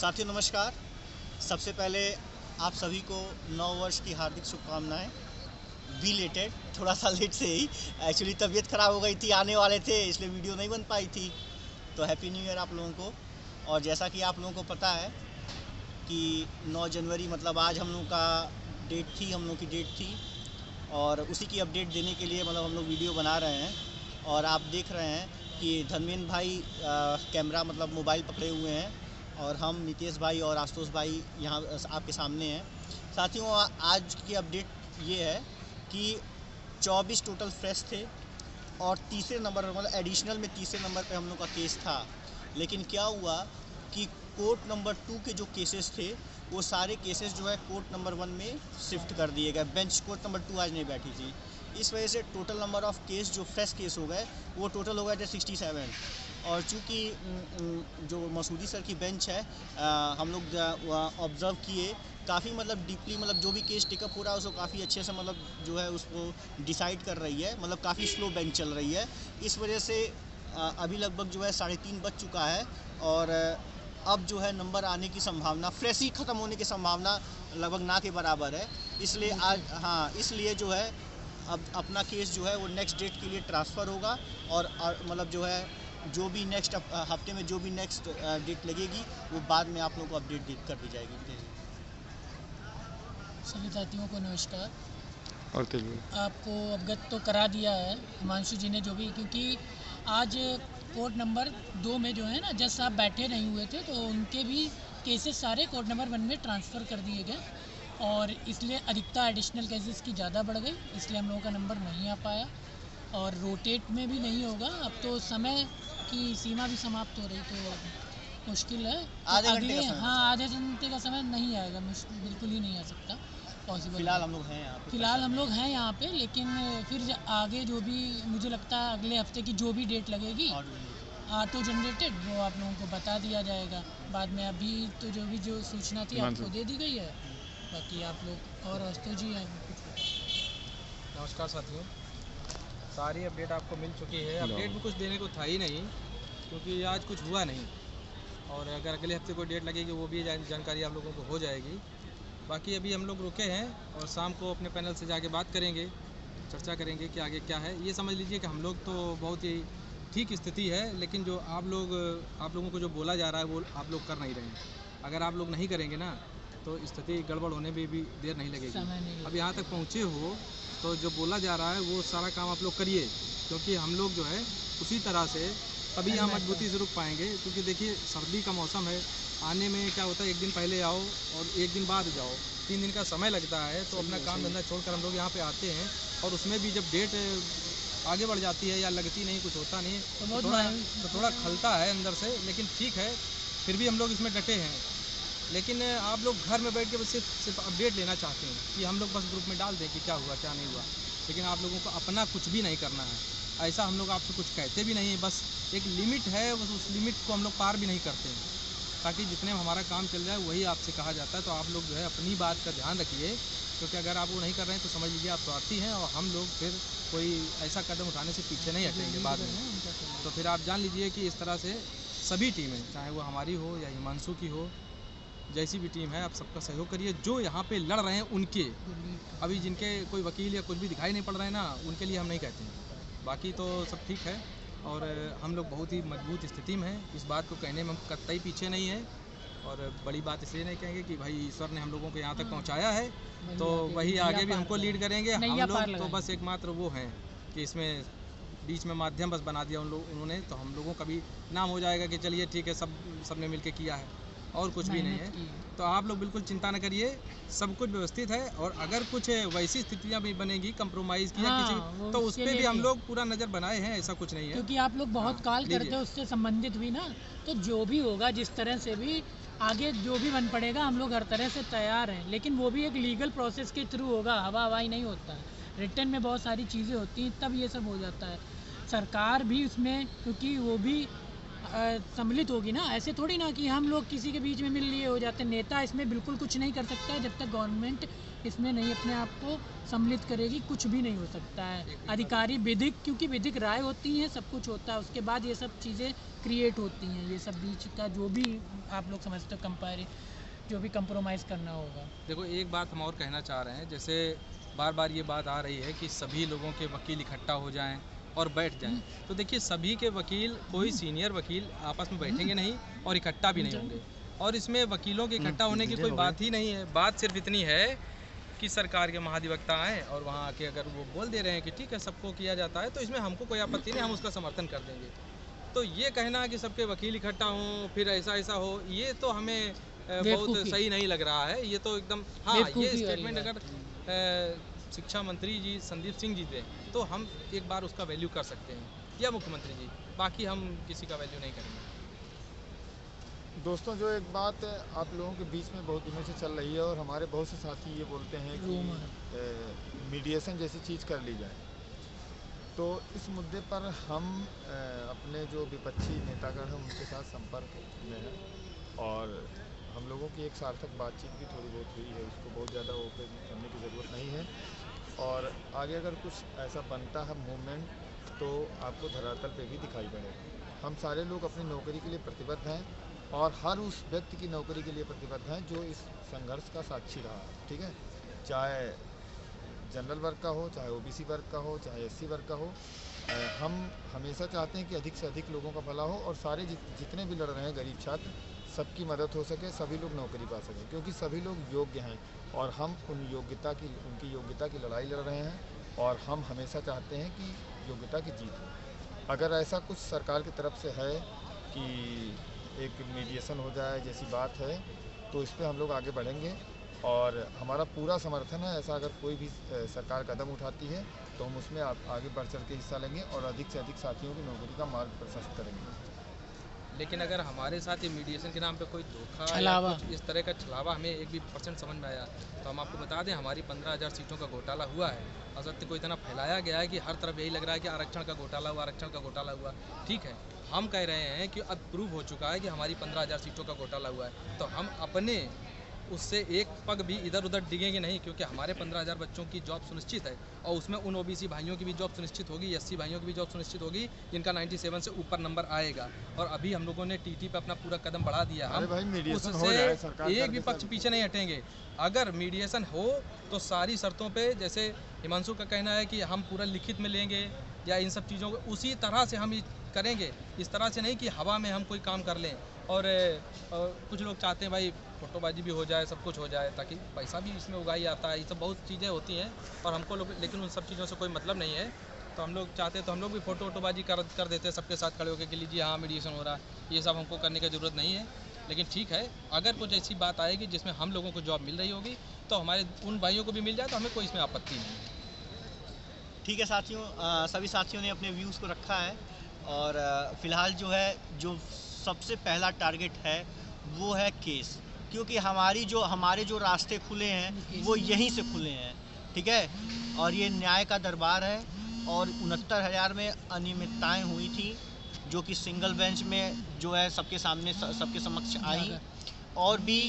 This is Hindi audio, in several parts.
साथियों नमस्कार। सबसे पहले आप सभी को नव वर्ष की हार्दिक शुभकामनाएं। बिलेटेड, थोड़ा सा लेट से ही, एक्चुअली तबीयत ख़राब हो गई थी, आने वाले थे इसलिए वीडियो नहीं बन पाई थी। तो हैप्पी न्यू ईयर आप लोगों को। और जैसा कि आप लोगों को पता है कि 9 जनवरी मतलब आज हम लोग का डेट थी, हम लोग की डेट थी, और उसी की अपडेट देने के लिए मतलब हम लोग वीडियो बना रहे हैं। और आप देख रहे हैं कि धर्मेंद्र भाई कैमरा मतलब मोबाइल पकड़े हुए हैं, और हम नितेश भाई और आशुतोष भाई यहाँ आपके सामने हैं। साथियों, आज की अपडेट ये है कि 24 टोटल फ्रेश थे, और तीसरे नंबर मतलब एडिशनल में तीसरे नंबर पे हम लोग का केस था। लेकिन क्या हुआ कि कोर्ट नंबर 2 के जो केसेस थे वो सारे केसेस जो है कोर्ट नंबर 1 में शिफ्ट कर दिए गए। बेंच कोर्ट नंबर 2 आज नहीं बैठी थी, इस वजह से टोटल नंबर ऑफ़ केस जो फ्रेश केस हो गए वो टोटल हो गए थे 67। और चूँकि जो मसूदी सर की बेंच है, हम लोग ऑब्ज़र्व किए काफ़ी मतलब डीपली, मतलब जो भी केस टेकअप हो रहा है उसको काफ़ी अच्छे से मतलब जो है उसको डिसाइड कर रही है, मतलब काफ़ी स्लो बेंच चल रही है। इस वजह से अभी लगभग जो है 3:30 बज चुका है, और अब जो है नंबर आने की संभावना, फ्रेश ही ख़त्म होने की संभावना लगभग ना के बराबर है। इसलिए आज इसलिए जो है अब अपना केस जो है वो नेक्स्ट डेट के लिए ट्रांसफ़र होगा, और मतलब जो है जो भी नेक्स्ट हफ्ते में जो भी नेक्स्ट डेट लगेगी वो बाद में आप लोगों को अपडेट कर दी जाएगी। सभी साथियों को नमस्कार। और आपको अवगत तो करा दिया है हिमांशु जी ने जो भी, क्योंकि आज कोर्ट नंबर 2 में जो है ना जज साहब बैठे नहीं हुए थे, तो उनके भी केसेस सारे कोर्ट नंबर 1 में ट्रांसफ़र कर दिए गए, और इसलिए अधिकता एडिशनल केसेस की ज़्यादा बढ़ गई, इसलिए हम लोगों का नंबर नहीं आ पाया। और रोटेट में भी नहीं होगा, अब तो समय की सीमा भी समाप्त हो रही, तो मुश्किल है। आधे तो घंटे का अगले समय आधे घंटे का समय नहीं आएगा, बिल्कुल ही नहीं आ सकता, पॉसिबल। फिलहाल हम लोग हैं यहाँ पे, फ़िलहाल हम लोग हैं यहाँ पे, लेकिन फिर आगे जो भी मुझे लगता है अगले हफ्ते की जो भी डेट लगेगी ऑटो जनरेटेड वो आप लोगों को बता दिया जाएगा बाद में। अभी तो जो सूचना थी आपको दे दी गई है, बाकी आप लोग और आशुतोष जी हैं। नमस्कार साथियों, सारी अपडेट आपको मिल चुकी है। अपडेट भी कुछ देने को था ही नहीं, क्योंकि आज कुछ हुआ नहीं, और अगर अगले हफ्ते कोई डेट लगेगी वो भी जानकारी आप लोगों को हो जाएगी। बाकी अभी हम लोग रुके हैं और शाम को अपने पैनल से जाके बात करेंगे, चर्चा करेंगे कि आगे क्या है। ये समझ लीजिए कि हम लोग तो बहुत ही ठीक स्थिति है, लेकिन जो आप लोगों को जो बोला जा रहा है वो आप लोग कर नहीं रहे हैं। अगर आप लोग नहीं करेंगे ना तो स्थिति गड़बड़ होने में भी देर नहीं लगेगी। अब यहाँ तक पहुँचे हो तो जो बोला जा रहा है वो सारा काम आप लोग करिए, क्योंकि हम लोग जो है उसी तरह से तभी यहाँ मजबूती से रुक पाएंगे। क्योंकि देखिए सर्दी का मौसम है, आने में क्या होता है, एक दिन पहले आओ और एक दिन बाद जाओ, 3 दिन का समय लगता है। तो अपना काम धंधा छोड़कर हम लोग यहाँ पे आते हैं, और उसमें भी जब डेट आगे बढ़ जाती है या लगती नहीं, कुछ होता नहीं, तो थोड़ा खलता है अंदर से। लेकिन ठीक है, फिर भी हम लोग इसमें डटे हैं। लेकिन आप लोग घर में बैठ के बस सिर्फ अपडेट लेना चाहते हैं कि हम लोग बस ग्रुप में डाल दें कि क्या हुआ क्या नहीं हुआ, लेकिन आप लोगों को अपना कुछ भी नहीं करना है। ऐसा हम लोग आपसे कुछ कहते भी नहीं हैं, बस एक लिमिट है, बस उस लिमिट को हम लोग पार भी नहीं करते हैं, ताकि जितने में हमारा काम चल जाए वही आपसे कहा जाता है। तो आप लोग जो है अपनी बात का ध्यान रखिए, क्योंकि अगर आप वो नहीं कर रहे हैं तो समझ लीजिए आप स्वार्थी हैं, और हम लोग फिर कोई ऐसा कदम उठाने से पीछे नहीं हटेंगे बाद में। तो फिर आप जान लीजिए कि इस तरह से सभी टीमें, चाहे वो हमारी हो या हिमांशु की हो, जैसी भी टीम है, आप सबका सहयोग करिए। जो यहाँ पे लड़ रहे हैं उनके, अभी जिनके कोई वकील या कुछ भी दिखाई नहीं पड़ रहे हैं ना, उनके लिए हम नहीं कहते हैं। बाकी तो सब ठीक है, और हम लोग बहुत ही मजबूत स्थिति में हैं। इस बात को कहने में हम कतई पीछे नहीं है, और बड़ी बात इसलिए नहीं कहेंगे कि भाई ईश्वर ने हम लोगों को यहाँ तक पहुँचाया है, तो वही आगे भी हमको लीड करेंगे। हम लोग तो बस एकमात्र वो हैं कि इसमें बीच में माध्यम बस बना दिया उन्होंने, तो हम लोगों का भी नाम हो जाएगा कि चलिए ठीक है, सब ने मिलकर किया है, और कुछ भी नहीं है। तो आप लोग बिल्कुल चिंता न करिए, सब कुछ व्यवस्थित है। और अगर कुछ वैसी स्थितियां भी बनेगी कंप्रोमाइज़ की या किसी, तो उस पर भी हम लोग पूरा नज़र बनाए हैं, ऐसा कुछ नहीं है। क्योंकि आप लोग बहुत कॉल करते हैं उससे संबंधित भी ना, तो जो भी होगा जिस तरह से भी आगे जो भी बन पड़ेगा हम लोग हर तरह से तैयार हैं, लेकिन वो भी एक लीगल प्रोसेस के थ्रू होगा, हवाई नहीं होता है। रिटर्न में बहुत सारी चीज़ें होती हैं, तब ये सब हो जाता है। सरकार भी उसमें, क्योंकि वो भी सम्मिलित होगी ना। ऐसे थोड़ी ना कि हम लोग किसी के बीच में मिल लिए हो जाते। नेता इसमें बिल्कुल कुछ नहीं कर सकता है जब तक गवर्नमेंट इसमें नहीं अपने आप को सम्मिलित करेगी, कुछ भी नहीं हो सकता है। अधिकारी विधिक, क्योंकि विधिक राय होती हैं, सब कुछ होता है, उसके बाद ये सब चीज़ें क्रिएट होती हैं। ये सब बीच का जो भी आप लोग समझते हो कंपेयर, जो भी कंप्रोमाइज़ करना होगा। देखो एक बात हम और कहना चाह रहे हैं, जैसे बार बार ये बात आ रही है कि सभी लोगों के वकील इकट्ठा हो जाएं और बैठ जाएं, तो देखिए सभी के वकील, कोई सीनियर वकील आपस में बैठेंगे नहीं और इकट्ठा भी नहीं होंगे। और इसमें वकीलों के इकट्ठा होने की कोई बात ही नहीं है। बात सिर्फ इतनी है कि सरकार के महाधिवक्ता आएँ और वहाँ आके अगर वो बोल दे रहे हैं कि ठीक है सबको किया जाता है, तो इसमें हमको कोई आपत्ति नहीं, हम उसका समर्थन कर देंगे। तो ये कहना कि सबके वकील इकट्ठा हों फिर ऐसा ऐसा हो, ये तो हमें बहुत सही नहीं लग रहा है। ये तो एकदम, हाँ ये स्टेटमेंट अगर शिक्षा मंत्री जी संदीप सिंह जी दें तो हम एक बार उसका वैल्यू कर सकते हैं, या मुख्यमंत्री जी, बाकी हम किसी का वैल्यू नहीं करेंगे। दोस्तों, जो एक बात आप लोगों के बीच में बहुत दिनों से चल रही है और हमारे बहुत से साथी ये बोलते हैं कि मीडिएशन जैसी चीज़ कर ली जाए, तो इस मुद्दे पर हम अपने जो विपक्षी नेतागण हैं उनके साथ संपर्क में हैं और हम लोगों की एक सार्थक बातचीत भी थोड़ी बहुत हुई है। उसको बहुत ज़्यादा ओपन करने की ज़रूरत नहीं है और आगे अगर कुछ ऐसा बनता है मूवमेंट तो आपको धरातल पे भी दिखाई पड़ेगा। हम सारे लोग अपनी नौकरी के लिए प्रतिबद्ध हैं और हर उस व्यक्ति की नौकरी के लिए प्रतिबद्ध हैं जो इस संघर्ष का साक्षी रहा, ठीक है, चाहे जनरल वर्ग का हो, चाहे ओबीसी वर्ग का हो, चाहे एससी वर्ग का हो। हम हमेशा चाहते हैं कि अधिक से अधिक लोगों का भला हो और सारे जितने भी लड़ रहे हैं गरीब छात्र, सबकी मदद हो सके, सभी लोग नौकरी पा सकें, क्योंकि सभी लोग योग्य हैं और हम उनकी योग्यता की लड़ाई लड़ रहे हैं और हम हमेशा चाहते हैं कि योग्यता की जीत हो। अगर ऐसा कुछ सरकार की तरफ से है कि एक मीडिएशन हो जाए जैसी बात है, तो इस पर हम लोग आगे बढ़ेंगे और हमारा पूरा समर्थन है। ऐसा अगर कोई भी सरकार कदम उठाती है तो हम उसमें आगे बढ़ चढ़ के हिस्सा लेंगे और अधिक से अधिक साथियों की नौकरी का मार्ग प्रशस्त करेंगे। लेकिन अगर हमारे साथ ये मीडिएशन के नाम पे कोई धोखा या कुछ इस तरह का छलावा हमें 1% समझ में आया, तो हम आपको बता दें हमारी 15,000 सीटों का घोटाला हुआ है। असत्य को इतना फैलाया गया है कि हर तरफ यही लग रहा है कि आरक्षण का घोटाला हुआ, आरक्षण का घोटाला हुआ। ठीक है, हम कह रहे हैं कि अब प्रूव हो चुका है कि हमारी 15,000 सीटों का घोटाला हुआ है, तो हम अपने उससे एक पग भी इधर उधर डिगेंगे नहीं, क्योंकि हमारे 15,000 बच्चों की जॉब सुनिश्चित है और उसमें उन ओबीसी भाइयों की भी जॉब सुनिश्चित होगी, एससी भाइयों की भी जॉब सुनिश्चित होगी जिनका 97 से ऊपर नंबर आएगा। और अभी हम लोगों ने टीटी पे अपना पूरा कदम बढ़ा दिया, हम उससे एक भी पक्ष पीछे नहीं हटेंगे। अगर मीडिएशन हो तो सारी शर्तों पे, जैसे हिमांशु का कहना है कि हम पूरा लिखित में लेंगे या इन सब चीज़ों को उसी तरह से हम करेंगे, इस तरह से नहीं कि हवा में हम कोई काम कर लें। और कुछ लोग चाहते हैं भाई फोटोबाजी भी हो जाए, सब कुछ हो जाए, ताकि पैसा भी इसमें उगाई आता है, ये सब बहुत चीज़ें होती हैं और हमको लोग, लेकिन उन सब चीज़ों से कोई मतलब नहीं है। तो हम लोग चाहते हैं तो हम लोग भी फोटोबाजी कर देते हैं सबके साथ खड़े होकर कि लीजिए हाँ मीडिएशन हो रहा है। ये सब हमको करने की ज़रूरत नहीं है। लेकिन ठीक है, अगर कुछ ऐसी बात आएगी जिसमें हम लोगों को जॉब मिल रही होगी तो हमारे उन भाइयों को भी मिल जाए, तो हमें कोई इसमें आपत्ति नहीं है। ठीक है साथियों, सभी साथियों ने अपने व्यूज़ को रखा है और फ़िलहाल जो सबसे पहला टारगेट है वो है केस, क्योंकि हमारे जो रास्ते खुले हैं वो यहीं से खुले हैं, ठीक है। और ये न्याय का दरबार है और 69,000 में अनियमितताएं हुई थी जो कि सिंगल बेंच में जो है सबके समक्ष आई, और भी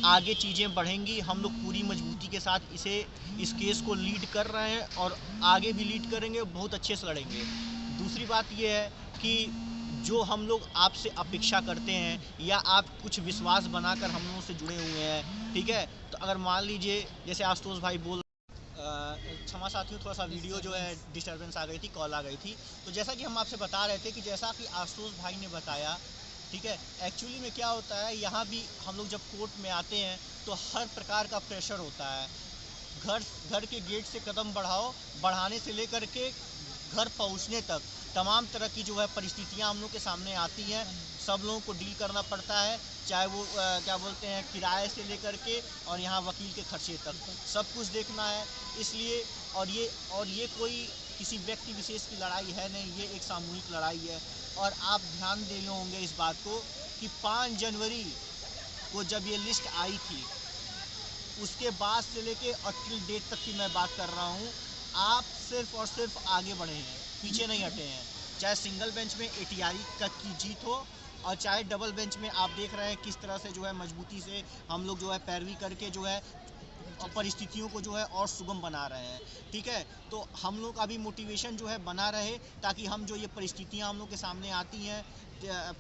आगे चीज़ें बढ़ेंगी। हम लोग पूरी मजबूती के साथ इस केस को लीड कर रहे हैं और आगे भी लीड करेंगे, बहुत अच्छे से लड़ेंगे। दूसरी बात ये है कि जो हम लोग आपसे अपेक्षा करते हैं या आप कुछ विश्वास बनाकर हम लोगों से जुड़े हुए हैं, ठीक है, तो अगर मान लीजिए जैसे आशुतोष भाई क्षमा साथियों, थोड़ा सा वीडियो जो है डिस्टर्बेंस आ गई थी, कॉल आ गई थी। तो जैसा कि हम आपसे बता रहे थे कि जैसा कि आशुतोष भाई ने बताया, ठीक है, एक्चुअली में क्या होता है, यहाँ भी हम लोग जब कोर्ट में आते हैं तो हर प्रकार का प्रेशर होता है। घर के गेट से कदम बढ़ाने से लेकर के घर पहुँचने तक तमाम तरह की जो है परिस्थितियाँ हम लोग के सामने आती हैं। सब लोगों को डील करना पड़ता है, चाहे वो क्या बोलते हैं किराए से लेकर के और यहाँ वकील के खर्चे तक सब कुछ देखना है। इसलिए और ये कोई किसी व्यक्ति विशेष की लड़ाई है नहीं, ये एक सामूहिक लड़ाई है। और आप ध्यान दे रहे होंगे इस बात को कि 5 जनवरी को जब ये लिस्ट आई थी उसके बाद से लेके अटल डेट तक की मैं बात कर रहा हूँ, आप सिर्फ और सिर्फ आगे बढ़े हैं, पीछे नहीं हटे हैं। चाहे सिंगल बेंच में एटीआई तक की जीत हो और चाहे डबल बेंच में आप देख रहे हैं किस तरह से जो है मजबूती से हम लोग जो है पैरवी करके जो है और परिस्थितियों को जो है और सुगम बना रहे हैं। ठीक है, तो हम लोग का भी मोटिवेशन जो है बना रहे, ताकि हम जो ये परिस्थितियां हम लोग के सामने आती हैं,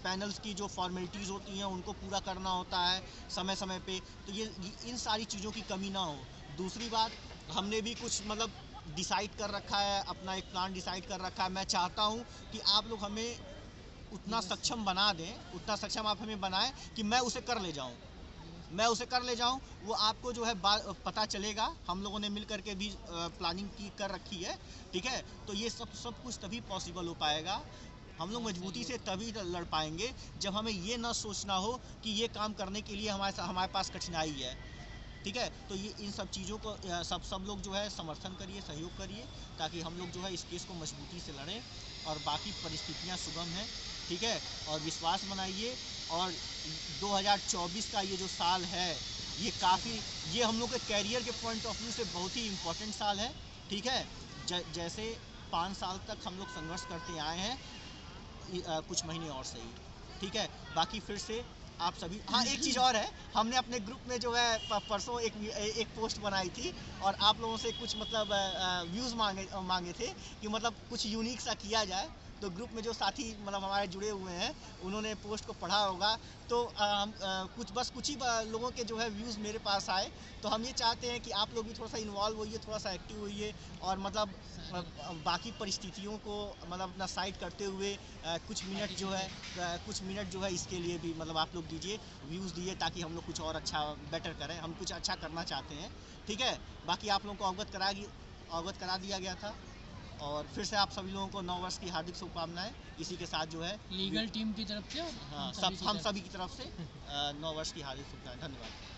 पैनल्स की जो फॉर्मेलिटीज़ होती हैं उनको पूरा करना होता है समय समय पे, तो ये इन सारी चीज़ों की कमी ना हो। दूसरी बात, हमने भी कुछ मतलब डिसाइड कर रखा है, अपना एक प्लान डिसाइड कर रखा है। मैं चाहता हूँ कि आप लोग हमें उतना सक्षम बना दें, उतना सक्षम आप हमें बनाएं कि मैं उसे कर ले जाऊं, वो आपको जो है पता चलेगा। हम लोगों ने मिल करके भी प्लानिंग की कर रखी है। ठीक है, तो ये सब कुछ तभी पॉसिबल हो पाएगा, हम लोग मजबूती से तभी लड़ पाएंगे जब हमें ये ना सोचना हो कि ये काम करने के लिए हमारे पास कठिनाई है। ठीक है, तो ये इन सब चीज़ों को सब लोग जो है समर्थन करिए, सहयोग करिए, ताकि हम लोग जो है इस केस को मजबूती से लड़ें और बाकी परिस्थितियां सुगम हैं। ठीक है, और विश्वास बनाइए। और 2024 का ये जो साल है, ये हम लोग के कैरियर के पॉइंट ऑफ व्यू से बहुत ही इम्पोर्टेंट साल है। ठीक है, जैसे 5 साल तक हम लोग संघर्ष करते आए हैं, कुछ महीने और सही। ठीक है, बाकी फिर से आप सभी, हाँ एक चीज़ और है, हमने अपने ग्रुप में जो है परसों एक पोस्ट बनाई थी और आप लोगों से कुछ मतलब व्यूज़ मांगे थे कि मतलब कुछ यूनिक सा किया जाए। तो ग्रुप में जो साथी मतलब हमारे जुड़े हुए हैं, उन्होंने पोस्ट को पढ़ा होगा, तो हम कुछ ही लोगों के जो है व्यूज़ मेरे पास आए। तो हम ये चाहते हैं कि आप लोग भी थोड़ा सा इन्वॉल्व होइए, थोड़ा सा एक्टिव होइए और मतलब बाकी परिस्थितियों को मतलब अपना साइड करते हुए कुछ मिनट जो है इसके लिए भी मतलब आप लोग दीजिए, व्यूज़ दिए, ताकि हम लोग कुछ और अच्छा बेटर करें। हम कुछ अच्छा करना चाहते हैं। ठीक है, बाकी आप लोगों को अवगत करा दिया गया था। और फिर से आप सभी लोगों को नव वर्ष की हार्दिक शुभकामनाएं। इसी के साथ जो है लीगल टीम की तरफ से, हाँ, हम सभी की तरफ से नव वर्ष की हार्दिक शुभकामनाएं। धन्यवाद।